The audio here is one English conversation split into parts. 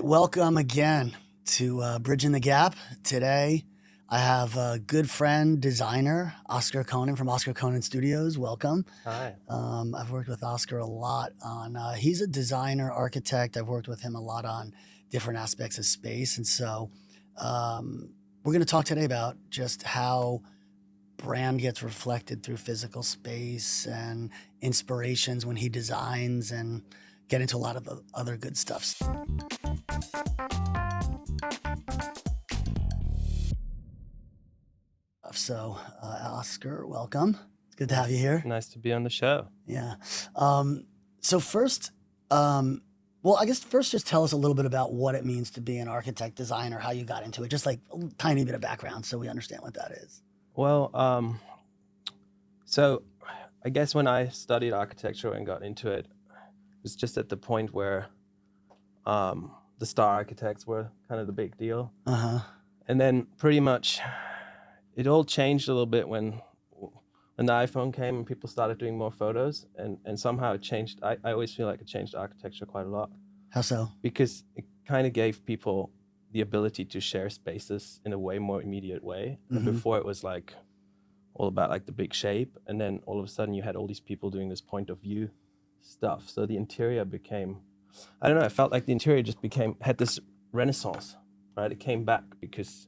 right, welcome again to Bridging the Gap. Today, I have a good friend, designer, Oskar Kohnen from Oskar Kohnen Studios. Welcome. Hi. I've worked with Oskar a lot on, he's a designer, architect. I've worked with him a lot on different aspects of space. And so we're going to talk today about just how brand gets reflected through physical space and inspirations when he designs and get into a lot of the other good stuff. So, Oskar, welcome. It's good to have you here. Nice to be on the show. Yeah. So first, well, I guess first just tell us a little bit about what it means to be an architect, designer, how you got into it, just like a tiny bit of background so we understand what that is. Well, so I guess when I studied architecture and got into it, it was just at the point where the star architects were kind of the big deal. Uh-huh. And then pretty much it all changed a little bit when the iPhone came and people started doing more photos, and somehow it changed. I always feel like it changed architecture quite a lot. How so? Because it kind of gave people the ability to share spaces in a way more immediate way. And before it was like all about like the big shape, and then all of a sudden you had all these people doing this point of view stuff. So the interior became, I don't know, I felt like the interior just had this renaissance, right? It came back because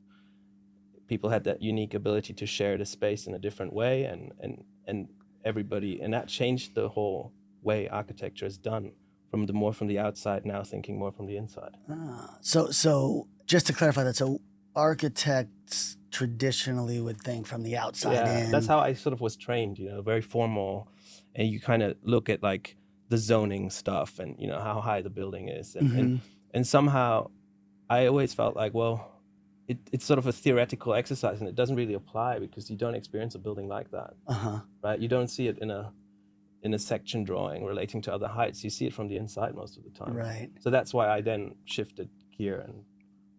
people had that unique ability to share the space in a different way, and everybody, and that changed the whole way architecture is done from the outside, now thinking more from the inside. So just to clarify that, so architects traditionally would think from the outside in. That's how I sort of was trained, very formal, and you kind of look at like the zoning stuff and how high the building is, and somehow I always felt like, well, it's sort of a theoretical exercise, and it doesn't really apply because you don't experience a building like that, right? You don't see it in a section drawing relating to other heights. You see it from the inside most of the time. Right. So that's why I then shifted gear and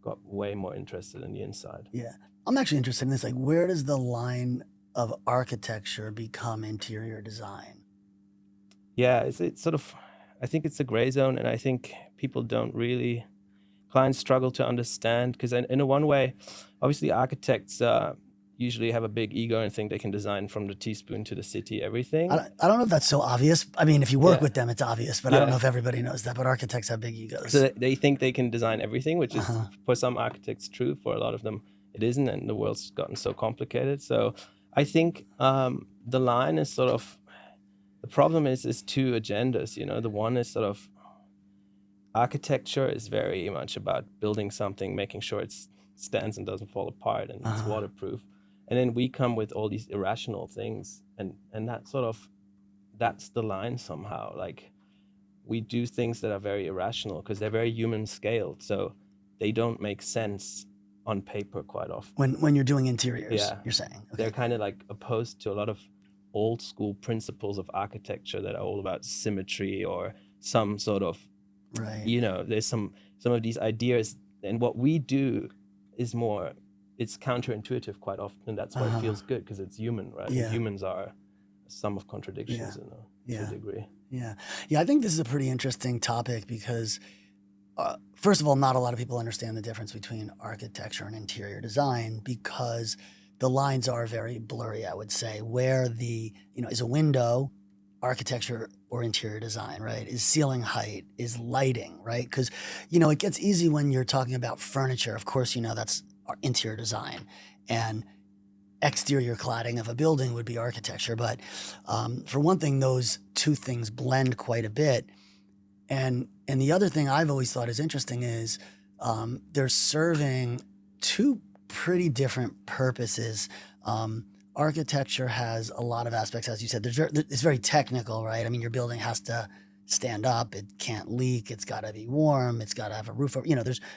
got way more interested in the inside. Yeah. I'm actually interested in this. Like, where does the line of architecture become interior design? Yeah, it's sort of, I think it's a gray zone, and I think people don't really, clients struggle to understand, because in a one way, obviously architects usually have a big ego and think they can design from the teaspoon to the city, everything. I don't know if that's so obvious. I mean, if you work with them, it's obvious, but I don't know if everybody knows that, but architects have big egos. So they think they can design everything, which is for some architects true. For a lot of them, it isn't, and the world's gotten so complicated. So I think the line is sort of, the problem is two agendas, the one is sort of, architecture is very much about building something, making sure it stands and doesn't fall apart and it's waterproof. And then we come with all these irrational things, and that sort of, that's the line somehow. Like, we do things that are very irrational because they're very human scaled, so they don't make sense on paper quite often. When you're doing interiors, you're saying. Okay. They're kind of like opposed to a lot of old school principles of architecture that are all about symmetry or some sort of, there's some of these ideas, and what we do is more, it's counterintuitive quite often, and that's why it feels good, because it's human, right? Yeah. And humans are a sum of contradictions to a degree. Yeah, I think this is a pretty interesting topic because, first of all, not a lot of people understand the difference between architecture and interior design, because the lines are very blurry, I would say, where is a window architecture or interior design, right? Is ceiling height, is lighting, right? Because, it gets easy when you're talking about furniture. Of course, that's interior design, and exterior cladding of a building would be architecture. But for one thing, those two things blend quite a bit. And the other thing I've always thought is interesting is they're serving two pretty different purposes. Architecture has a lot of aspects, as you said. It's very technical, right? I mean, your building has to stand up. It can't leak. It's got to be warm. It's got to have a roof.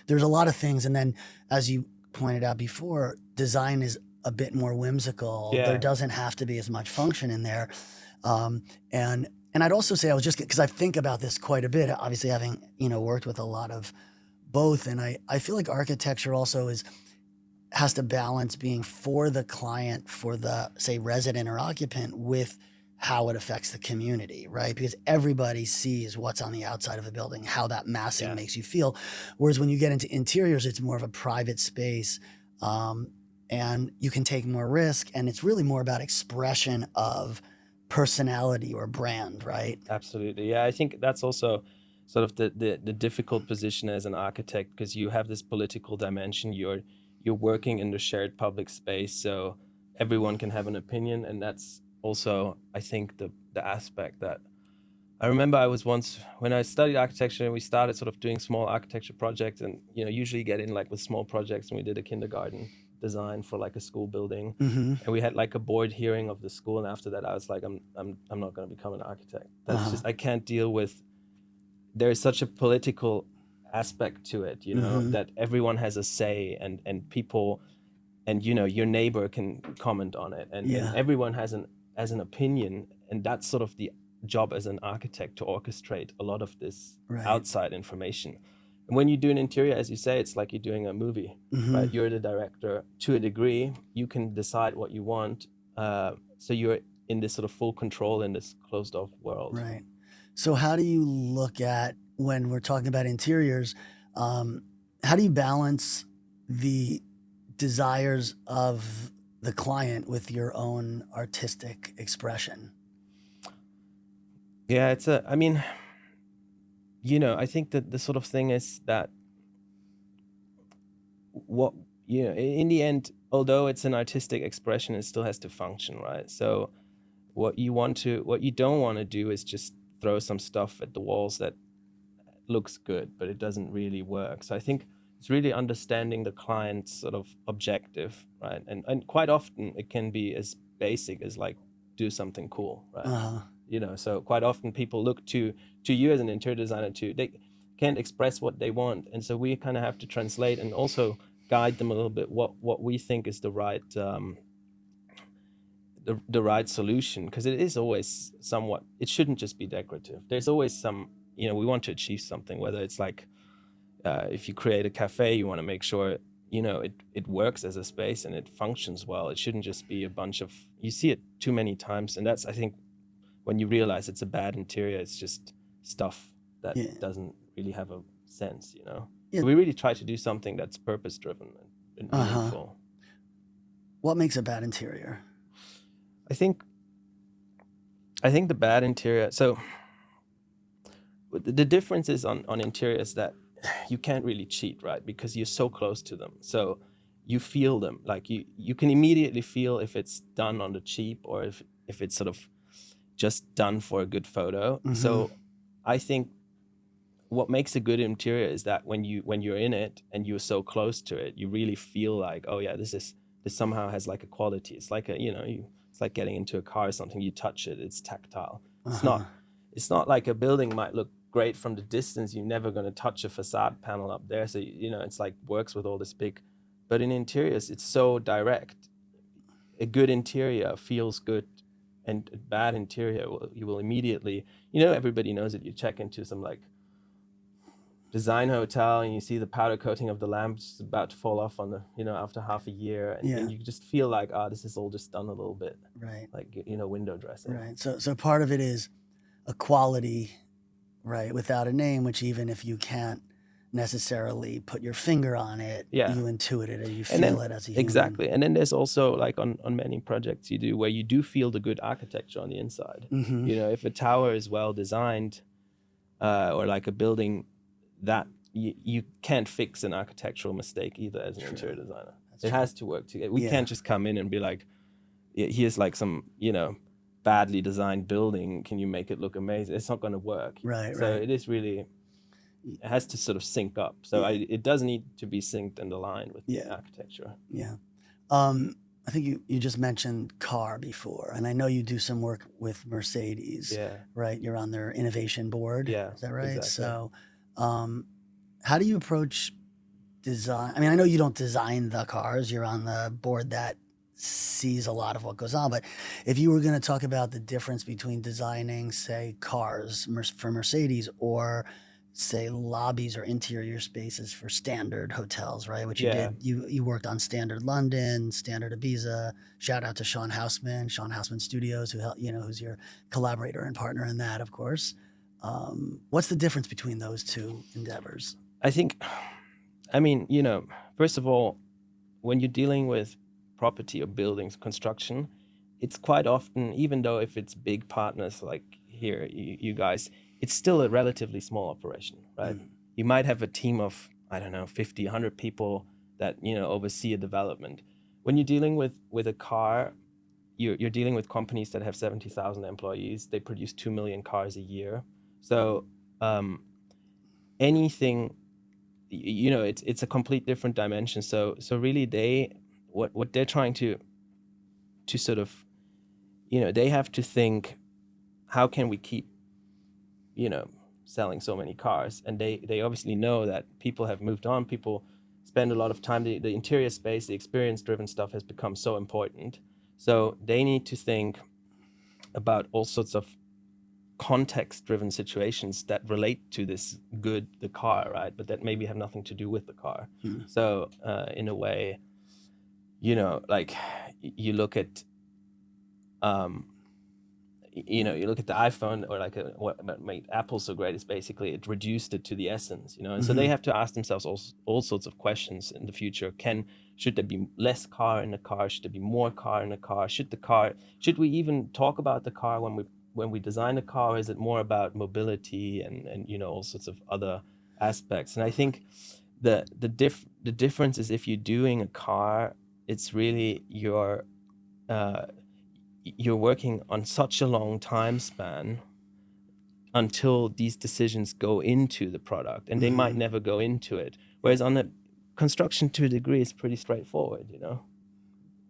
There's a lot of things. And then, as you pointed out before, design is a bit more whimsical. Yeah. There doesn't have to be as much function in there. And I'd also say, because I think about this quite a bit, obviously having, worked with a lot of both. And I feel like architecture also has to balance being for the client, for the, say, resident or occupant, with how it affects the community, right? Because everybody sees what's on the outside of a building, how that massing makes you feel. Whereas when you get into interiors, it's more of a private space, and you can take more risk, and it's really more about expression of personality or brand, right? Absolutely. Yeah, I think that's also sort of the difficult position as an architect, because you have this political dimension. You're working in the shared public space, so everyone can have an opinion, and that's also, I think, the aspect that I remember. I was once, when I studied architecture, we started sort of doing small architecture projects, and usually get in like with small projects, and we did a kindergarten design for like a school building, and we had like a board hearing of the school, and after that I was like, I'm not going to become an architect. That's just, I can't deal with, there's such a political aspect to it, that everyone has a say, and people, and your neighbor can comment on it, and everyone has an opinion, and that's sort of the job as an architect, to orchestrate a lot of this outside information. And when you do an interior, as you say, it's like you're doing a movie, right? You're the director to a degree. You can decide what you want, so you're in this sort of full control in this closed off world. Right. So how do you look at, when we're talking about interiors, how do you balance the desires of the client with your own artistic expression? Yeah, I think that the sort of thing is that in the end, although it's an artistic expression, it still has to function, right? So what you don't want to do is just throw some stuff at the walls that looks good, but it doesn't really work. So I think it's really understanding the client's sort of objective, right? And quite often it can be as basic as like, do something cool, right? So quite often people look to you as an interior designer they can't express what they want, and so we kind of have to translate and also guide them a little bit what we think is the right the right solution, because it is always somewhat, it shouldn't just be decorative. There's always some, we want to achieve something, whether it's like if you create a cafe, you want to make sure it works as a space and it functions well. It shouldn't just be a bunch of, you see it too many times, and that's, I think, when you realize it's a bad interior, it's just stuff that doesn't really have a sense, So we really try to do something that's purpose-driven and meaningful. What makes a bad interior? I think the bad interior, so the difference is on interiors that you can't really cheat, right? Because you're so close to them. So you feel them, like you can immediately feel if it's done on the cheap, or if it's sort of just done for a good photo. So I think what makes a good interior is that when you're in it and you're so close to it, you really feel like, oh yeah, this somehow has like a quality. It's like it's like getting into a car or something. You touch it, it's tactile. It's not like a building might look great from the distance. You're never going to touch a facade panel up there. So it's like works with all this big, but in interiors it's so direct. A good interior feels good, and a bad interior, you will immediately, everybody knows that you check into some like design hotel and you see the powder coating of the lamps about to fall off on the, after half a year, and you just feel like, this is all just done a little bit, right? Like, window dressing. Right. So part of it is a quality, right, without a name, which even if you can't necessarily put your finger on it, you intuit it or you feel it as a human. Exactly. And then there's also like on many projects you do where you do feel the good architecture on the inside. If a tower is well designed, or like a building, that you can't fix an architectural mistake either as an interior designer. It has to work together. We can't just come in and be like, here's like some, badly designed building, can you make it look amazing? It's not going to work. Right. So it is really, it has to sort of sync up. So it does need to be synced and aligned with the architecture. Yeah. I think you just mentioned car before, and I know you do some work with Mercedes. Yeah. Right. You're on their innovation board. Yeah. Is that right? Exactly. So, how do you approach design? I mean, I know you don't design the cars. You're on the board that sees a lot of what goes on. But if you were going to talk about the difference between designing, say, cars for Mercedes or say lobbies or interior spaces for standard hotels, right? Which you Yeah. did. You worked on Standard London, Standard Ibiza. Shout out to Sean Houseman Studios, who's your collaborator and partner in that, of course. What's the difference between those two endeavors? I think, I mean, first of all, when you're dealing with property or buildings, construction, it's quite often, even though if it's big partners like here, you guys, it's still a relatively small operation, right? You might have a team of, I don't know, 50, 100 people that, oversee a development. When you're dealing with a car, you're dealing with companies that have 70,000 employees. They produce 2 million cars a year. So anything, it's a complete different dimension. So really what they're trying to sort of, they have to think, how can we keep, selling so many cars? And they obviously know that people have moved on. People spend a lot of time. The interior space, the experience-driven stuff has become so important. So they need to think about all sorts of context-driven situations that relate to this good, the car, right? But that maybe have nothing to do with the car. So in a way, like you look at, you look at the iPhone, or like what made Apple so great is basically it reduced it to the essence, and so they have to ask themselves all sorts of questions in the future. Should there be less car in the car? Should there be more car in the car? Should we even talk about the car when we design a car? Is it more about mobility and all sorts of other aspects? And I think the difference is, if you're doing a car, it's really you're working on such a long time span until these decisions go into the product, and they might never go into it. Whereas on the construction, to a degree, is pretty straightforward,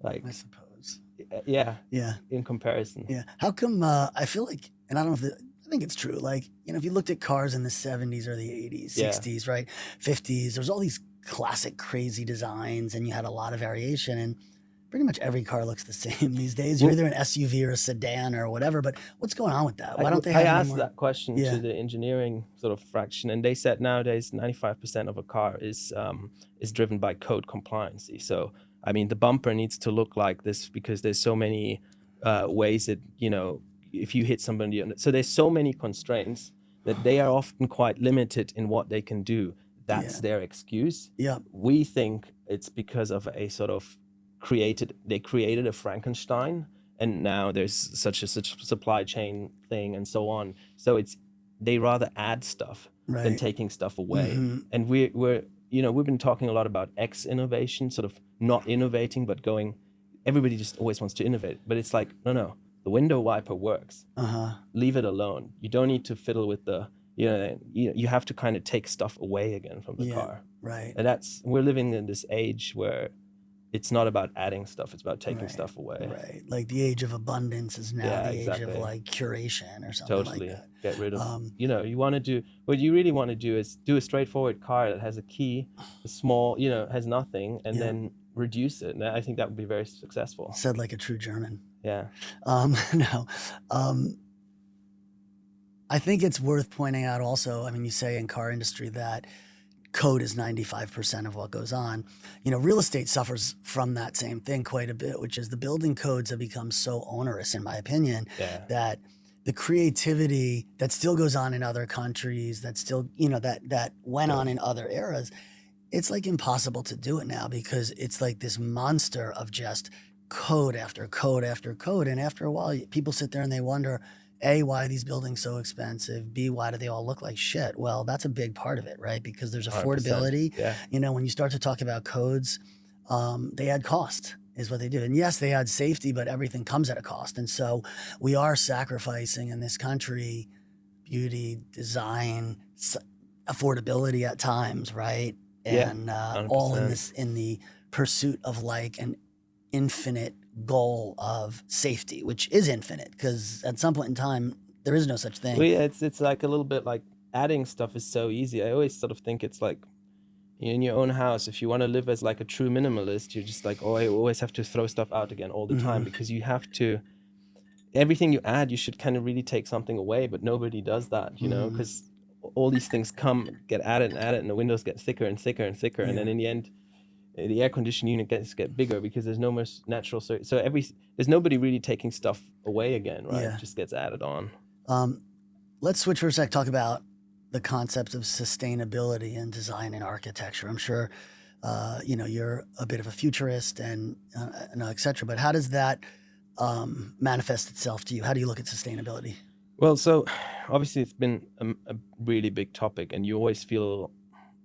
like, I suppose. Yeah. Yeah. In comparison. Yeah. How come, I feel like, and I don't know I think it's true. Like, if you looked at cars in the 70s or the 80s, 60s, right? 50s, there's all these classic crazy designs, and you had a lot of variation, and pretty much every car looks the same these days. You're either an SUV or a sedan or whatever, but what's going on with that? Why don't they have I asked more? that question to the engineering sort of fraction, and they said nowadays 95% of a car is driven by code compliancy. So, I mean, the bumper needs to look like this because there's so many ways that, if you hit somebody, so there's so many constraints that they are often quite limited in what they can do. That's their excuse. Yeah. We think it's because of a sort of they created a Frankenstein, and now there's such a supply chain thing and so on. So they rather add stuff than taking stuff away. And we've been talking a lot about X innovation, sort of not innovating, but everybody just always wants to innovate. But it's like, no, the window wiper works. Leave it alone. You don't need to fiddle with you have to kind of take stuff away again from the car. Right. And we're living in this age where it's not about adding stuff, it's about taking stuff away. Right. Like the age of abundance is now the age of like curation or something like that. Get rid of, you want to do, what you really want to do is do a straightforward car that has a key, a small, has nothing, and then reduce it. And I think that would be very successful. Said like a true German. Yeah. No. I think it's worth pointing out also, I mean, you say in car industry that code is 95% of what goes on. Real estate suffers from that same thing quite a bit, which is the building codes have become so onerous, in my opinion, that the creativity that still goes on in other countries, that still, that went on in other eras, it's like impossible to do it now because it's like this monster of just code after code after code. And after a while, people sit there and they wonder, A, why are these buildings so expensive? B, why do they all look like shit? Well, that's a big part of it, right? Because there's affordability. 100%. Yeah. When you start to talk about codes, they add cost is what they do. And yes, they add safety, but everything comes at a cost. And so we are sacrificing in this country beauty, design, affordability at times, right? And all in the pursuit of like an infinite goal of safety, which is infinite, because at some point in time there is no such thing. Well, yeah, it's like a little bit like adding stuff is so easy. I always sort of think it's like in your own house, if you want to live as like a true minimalist, you're just like, I always have to throw stuff out again all the time, because you have to, everything you add, you should kind of really take something away, but nobody does that, because all these things get added and added, and the windows get thicker and thicker and thicker, and then in the end, the air conditioning unit get bigger because there's no more natural. So there's nobody really taking stuff away again, right? Yeah. It just gets added on. Let's switch for a sec. Talk about the concepts of sustainability in design and architecture. I'm sure, you're a bit of a futurist and et cetera, but how does that manifest itself to you? How do you look at sustainability? Well, so obviously it's been a really big topic, and you always feel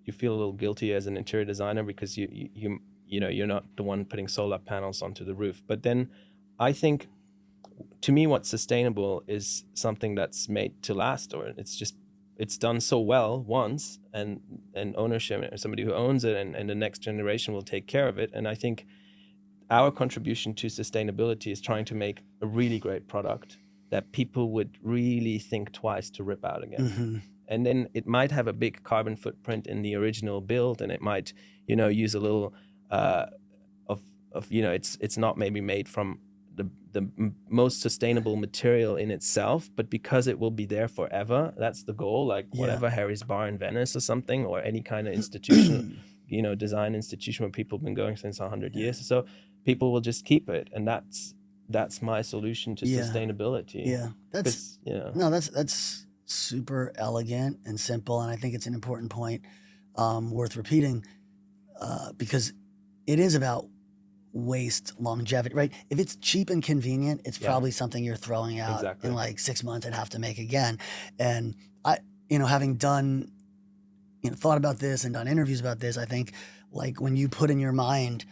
a little guilty as an interior designer because you're not the one putting solar panels onto the roof. But then I think, to me, what's sustainable is something that's made to last, or it's done so well once, and ownership, somebody who owns it, and the next generation will take care of it. And I think our contribution to sustainability is trying to make a really great product that people would really think twice to rip out again. Mm-hmm. And then it might have a big carbon footprint in the original build, and it might, use a little it's not maybe made from the most sustainable material in itself, but because it will be there forever, that's the goal. Like whatever Harry's Bar in Venice or something, or any kind of institution, design institution where people have been going since 100 years. So people will just keep it, and that's my solution to sustainability. Yeah, that's super elegant and simple, and I think it's an important point worth repeating because it is about waste longevity, right? If it's cheap and convenient, it's probably something you're throwing out in like 6 months and have to make again. And I, having done, thought about this and done interviews about this, I think like when you put in your mind,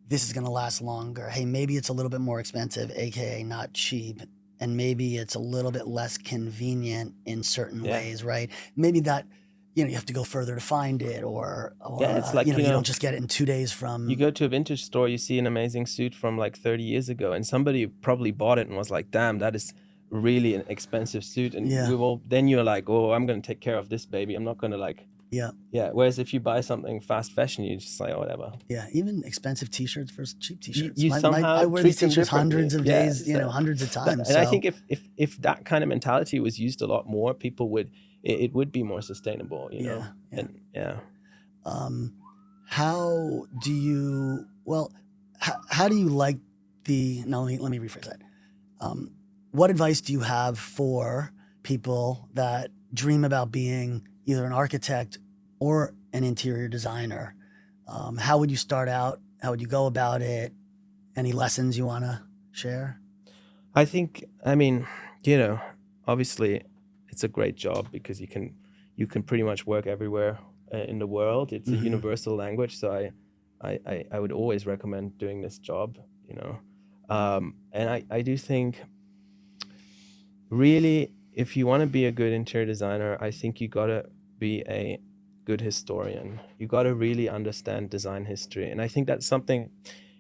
this is going to last longer. Hey, maybe it's a little bit more expensive, AKA not cheap. And maybe it's a little bit less convenient in certain ways, right? Maybe that, you have to go further to find it, or it's like, you don't just get it in 2 days from. You go to a vintage store, you see an amazing suit from like 30 years ago, and somebody probably bought it and was like, damn, that is really an expensive suit. And then you're like, oh, I'm going to take care of this baby. I'm not going to like. Yeah. Whereas if you buy something fast fashion, you just like, oh, whatever. Yeah. Even expensive T-shirts versus cheap T-shirts. I wear these T-shirts hundreds of days, hundreds of times. And I think if that kind of mentality was used a lot more, people would. It would be more sustainable, know. And how do you like let me rephrase that. What advice do you have for people that dream about being either an architect or an interior designer? How would you start out? How would you go about it? Any lessons you want to share? I think, obviously it's a great job because you can pretty much work everywhere in the world. It's a universal language, so I would always recommend doing this job, and I do think really, if you want to be a good interior designer, I think you gotta be a good historian. You gotta really understand design history, and I think that's something,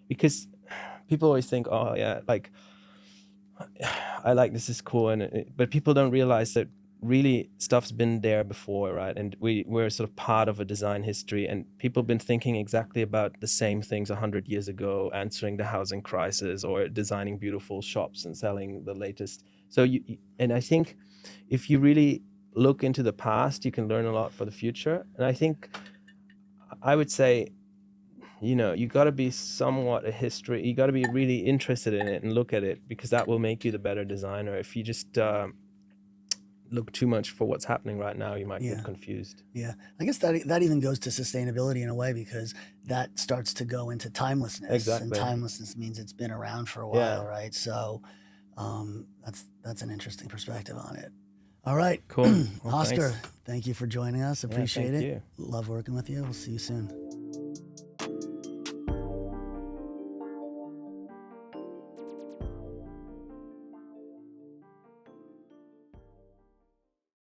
because people always think, oh yeah, like I like this is cool, but people don't realize that really stuff's been there before, right? And we're sort of part of a design history, and people have been thinking exactly about the same things 100 years ago, answering the housing crisis or designing beautiful shops and selling the latest. So and I think if you really look into the past, you can learn a lot for the future. And I think I would say, you got to be somewhat a history. You got to be really interested in it and look at it, because that will make you the better designer. If you just look too much for what's happening right now, you might get confused. Yeah, I guess that even goes to sustainability in a way, because that starts to go into timelessness. Exactly. And timelessness means it's been around for a while, right? So that's an interesting perspective on it. All right, cool. Well, Oskar, thank you for joining us. Appreciate thank it. you. Love working with you. We'll see you soon.